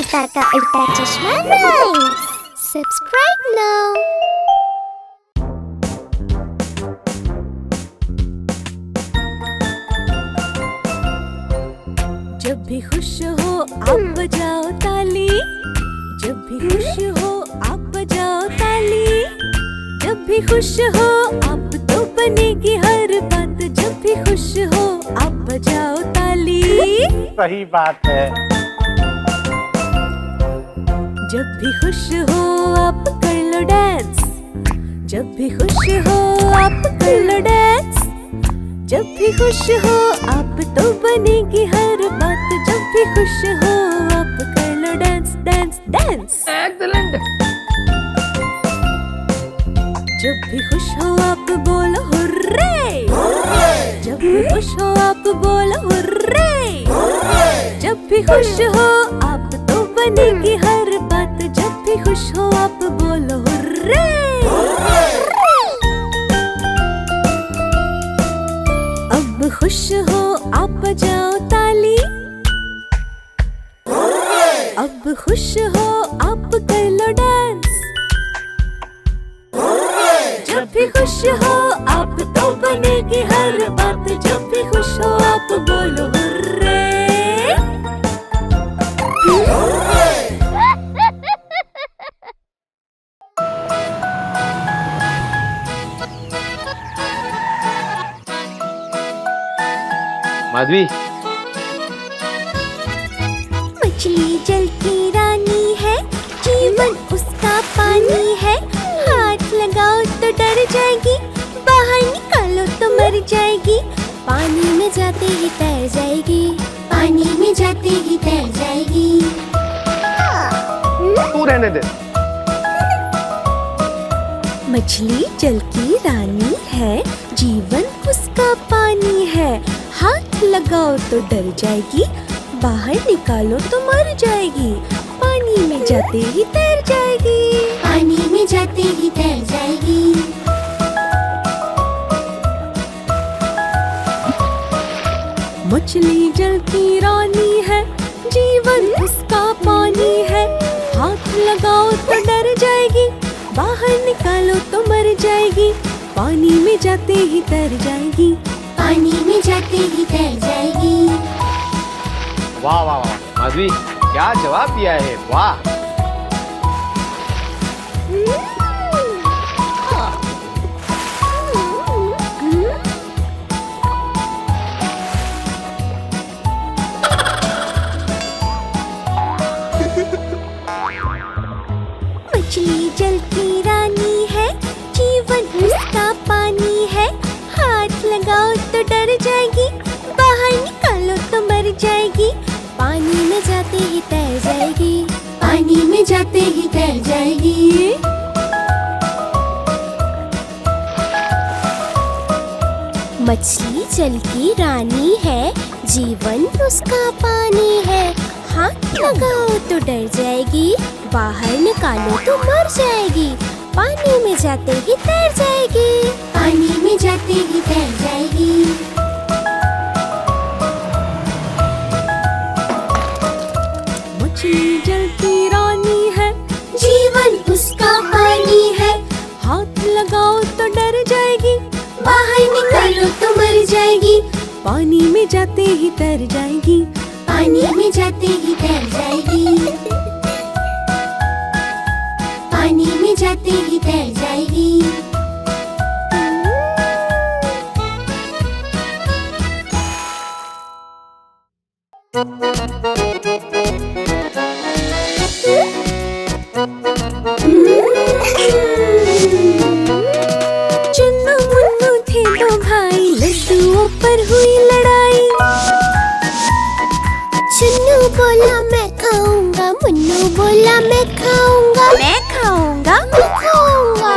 सितार का उल्टा चश्मा राइम्स। Subscribe now. जब भी खुश हो आप बजाओ ताली, जब भी खुश हो आप बजाओ ताली, जब भी खुश हो आप तो बनेगी हर बात, जब भी खुश हो आप बजाओ ताली। सही बात है। जब भी खुश हो आप कर लो डांस, जब भी खुश हो आप कर लो डांस, जब भी खुश हो आप तो बनेगी हर बात, जब भी खुश हो आप कर लो डांस डांस डांस। एक्सीलेंट। जब भी खुश हो आप बोलो हुर्रे, जब भी खुश हो आप बोलो हुर्रे, जब भी खुश हो आप तो बनेगी हर बात, जब भी खुश हो आप बोलो हुर्रे। अब खुश हो आप बजाओ ताली, अब खुश हो आप कर लो डांस, जब भी खुश हो आप तो बनेगी हर बात, जब भी खुश हो आप बोलो हुर्रे। माधवी, मछली जल की रानी है, जीवन उसका पानी है, हाथ लगाओ तो डर जाएगी, बाहर निकालो तो मर जाएगी, पानी में जाते ही तैर जाएगी, पानी में जाते ही तैर जाएगी। तू रहने दे। मछली जल की रानी है, जीवन उसका पानी है, हाथ लगाओ तो डर जाएगी, बाहर निकालो तो मर जाएगी, पानी में जाते ही तैर जाएगी, पानी में जाते ही तैर जाएगी। मछली जल की रानी है, जीवन उसका पानी है, हाथ लगाओ तो डर जाएगी, बाहर निकालो तो मर जाएगी, पानी में जाते ही तैर जाएगी, पानी में जाते ही तैर जाएगी। वाह वाह वाह माधवी, क्या जवाब दिया है, वाह। मछली जल की रानी है, जीवन उसका पानी है, हाथ लगाओ तो डर जाएगी, बाहर निकालो तो मर जाएगी, पानी में जाते ही तैर जाएगी, पानी में जाते ही तैर जाएगी। मछली जल की रानी है, जीवन उसका पानी है, हाथ लगाओ तो डर जाएगी, बाहर निकालो तो मर जाएगी, पानी में जाते ही तैर जाएगी, पानी में जाते ही तैर जाएगी। मछली जल की रानी है, जीवन उसका पानी है, हाथ लगाओ तो डर जाएगी, बाहर निकालो तो मर जाएगी, पानी में जाते ही तैर जाएगी, पानी में जाते ही तैर जाएगी, पानी में जाते ही तैर जाएगी। चुन्नू मुन्नू थे दो भाई, लड्डुओं पर हुई लड़ाई, चुन्नू बोला मैं खाऊंगा, मुन्नू बोला मैं खाऊंगा, मैं खाऊंगा, मैं खाऊंगा।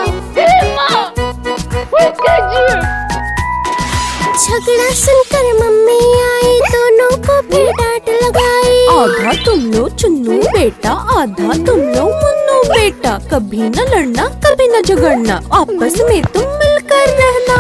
झगड़ा सुनकर मम्मी आई, दोनों को फिर डांट लगाई। आधा तुम लो चुन्नू बेटा, आधा तुम लो मुन्नू बेटा, कभी न लड़ना कभी न झगड़ना, आपस में तुम मिलकर रहना।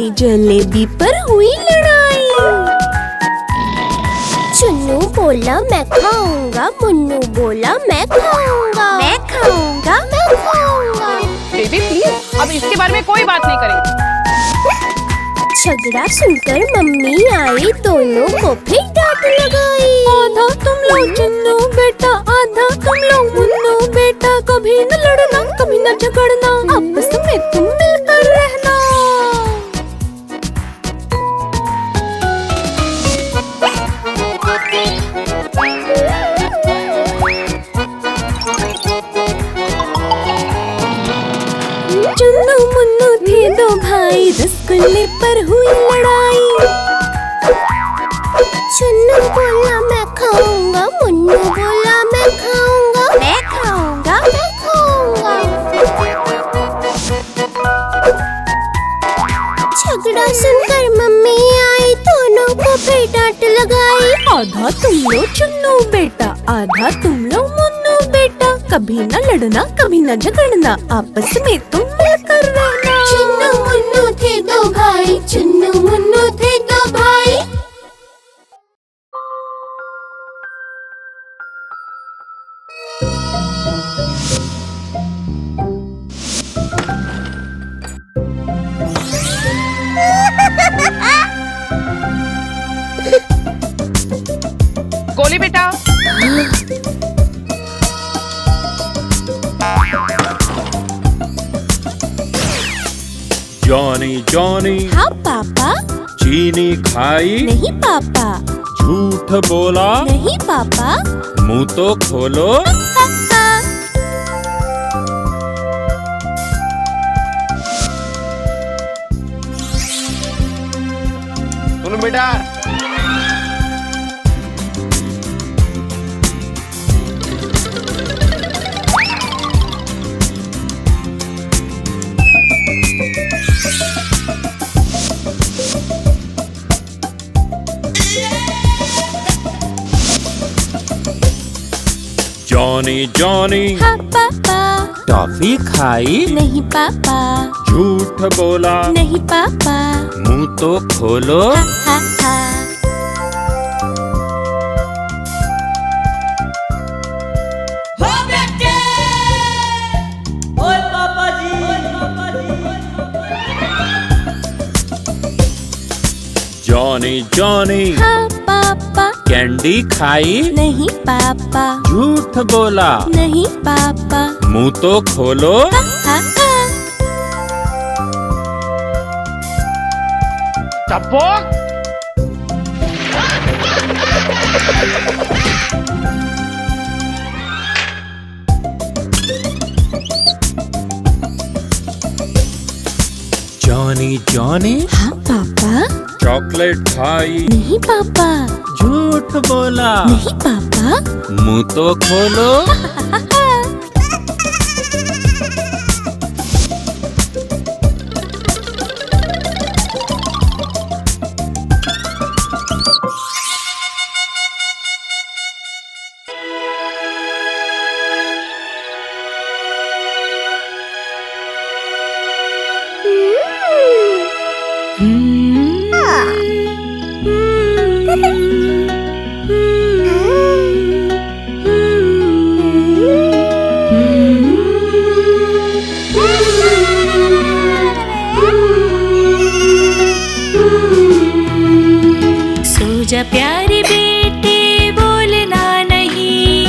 खाई, जलेबी पर हुई लड़ाई। चुन्नू बोला मैं खाऊंगा, मुन्नू बोला मैं खाऊंगा, मैं खाऊंगा, मैं खाऊंगा। बेबी प्लीज, अब इसके बारे में कोई बात नहीं करेंगे। झगड़ा सुनकर मम्मी आई, दोनों को फिर डांट लगाई। आधा तुम लो चुन्नू बेटा, आधा तुम लो मुन्नू बेटा। कभी न लड़ना, कभी न झगड़ना, आपस में तुम मिलकर रहना। चुन्नू मुन्नू थे दो भाई, रसगुल्ले पर हुई लड़ाई। चुन्नू बोला मैं खाऊंगा, मुन्नू बोला मैं खाऊंगा, मैं खाऊंगा, मैं खाऊंगा। झगड़ा सुनकर मम्मी आई, दोनों को फिर डांट लगाई। आधा तुम लो चुन्नू बेटा, आधा तुम लो मुन्नू बेटा। कभी न लड़ना, कभी न झगड़ना, आपस में तुम मिलकर रहना। चुन्नू मुन्नू थे दो भाई, चुन्नू मुन्नू थे दो भाई। गोली बेटा। जॉनी जॉनी हाँ पापा। चीनी खाई, नहीं पापा। झूठ बोला, नहीं पापा। मुंह तो खोलो। सुनो बेटा, जॉनी जॉनी हाँ पापा। टॉफी खाई, नहीं पापा। झूठ बोला, नहीं पापा। मुंह तो खोलो। हा हा। जॉनी जॉनी हाँ पापा। कैंडी खाई, नहीं पापा। झूठ बोला, नहीं पापा। मुंह तो खोलो। हा हा। चप्पो। जॉनी जॉनी हाँ पापा। चॉकलेट खाई, नहीं पापा। झूठ बोला, नहीं पापा। मुंह तो खोलो। सो जा प्यारे बेटे, बोलना नहीं,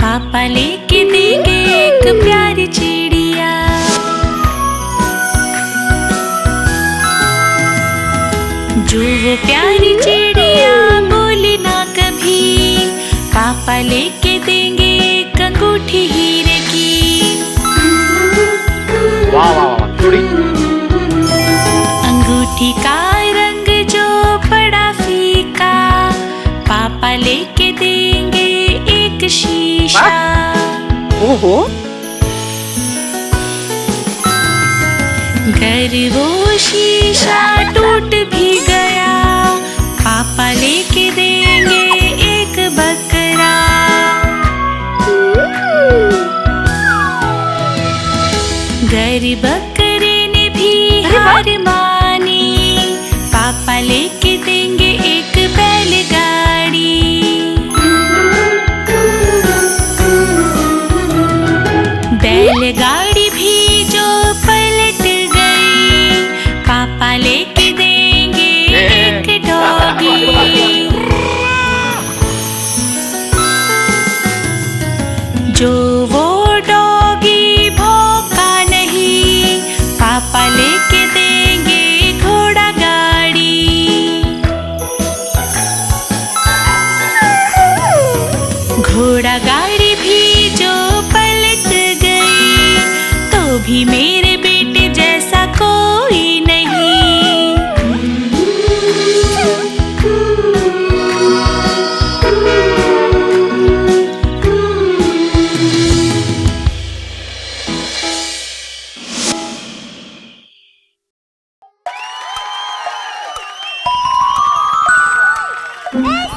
पापा लेके देंगे एक प्यारी चिड़िया। जो वो प्यारी चिड़िया बोले ना कभी, पापा लेके देंगे एक अंगूठी हीरे की। वाह वाह वाह, चूड़ी। अंगूठी का रंग जो बड़ा फीका, पापा लेके देंगे एक शीशा। ओहो, घर वो शीशा टूट भी गया, पापा लेके देंगे एक बकरा। घर बकरे ने भी हार मानी,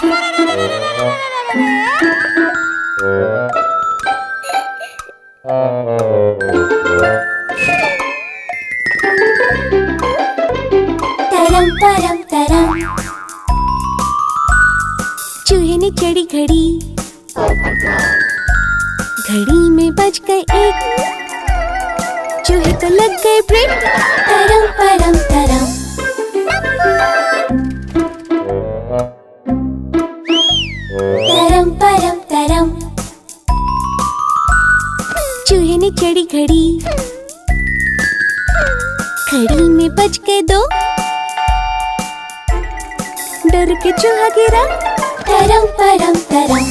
तरम परम तरम, चूहे ने चढ़ी घड़ी, घड़ी में बज गए एक, चूहे को लग गए ब्रेक। तरम परम तरम, तरम परम तरम, चूहे ने चढ़ी घड़ी, घड़ी में बज गए दो, डर के चूहा गिरा। तरम परम तरम,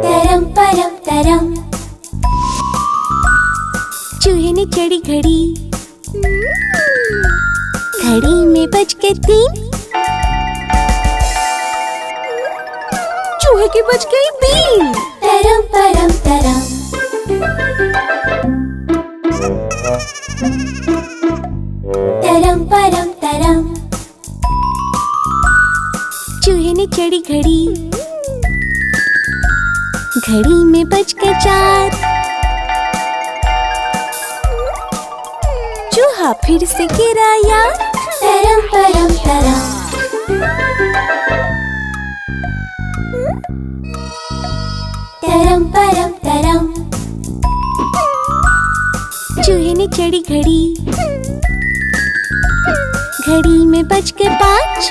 तरम परम तरम, चूहे ने चढ़ी घड़ी, घड़ी में बज के तीन, चूहे की बज गई बीन। तरम परम तरम, तरम परम तरम, चूहे ने चढ़ी घड़ी, घड़ी में बज के चार, चूहा फिर से गिरा यार। तरम परम तरम, तरम परम तरम, चूहे ने चढ़ी घड़ी, घड़ी में बज के पाँच,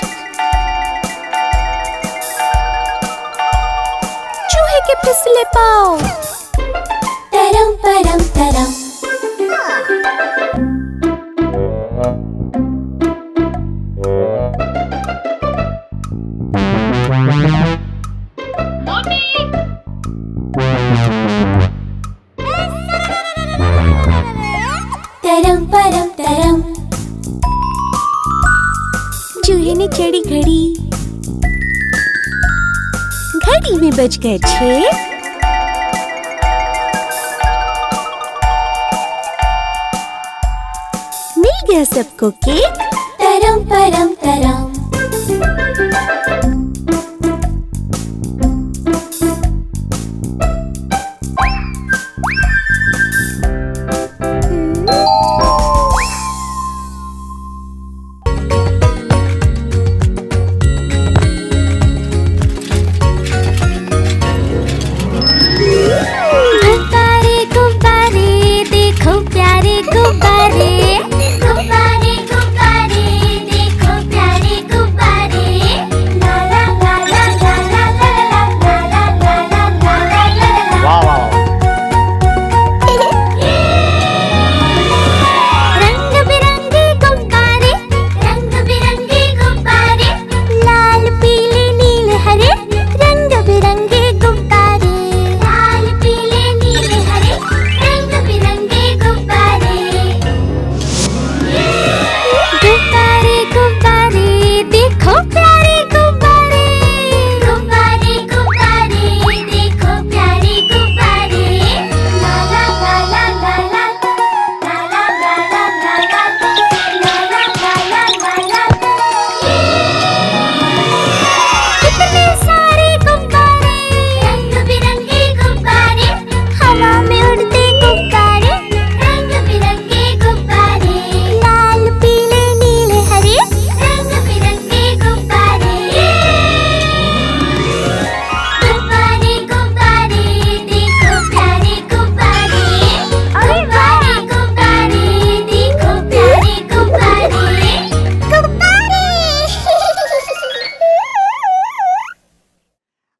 चूहे के फिसले पाँव। तरम परम तरम, तरम परम तरम, चूहे ने चढ़ी घड़ी, घड़ी में बज गए छह, मिल गया सबको केक। तरम परम तरम,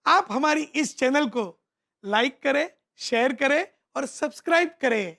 आप हमारी इस चैनल को लाइक करें, शेयर करें और सब्सक्राइब करें।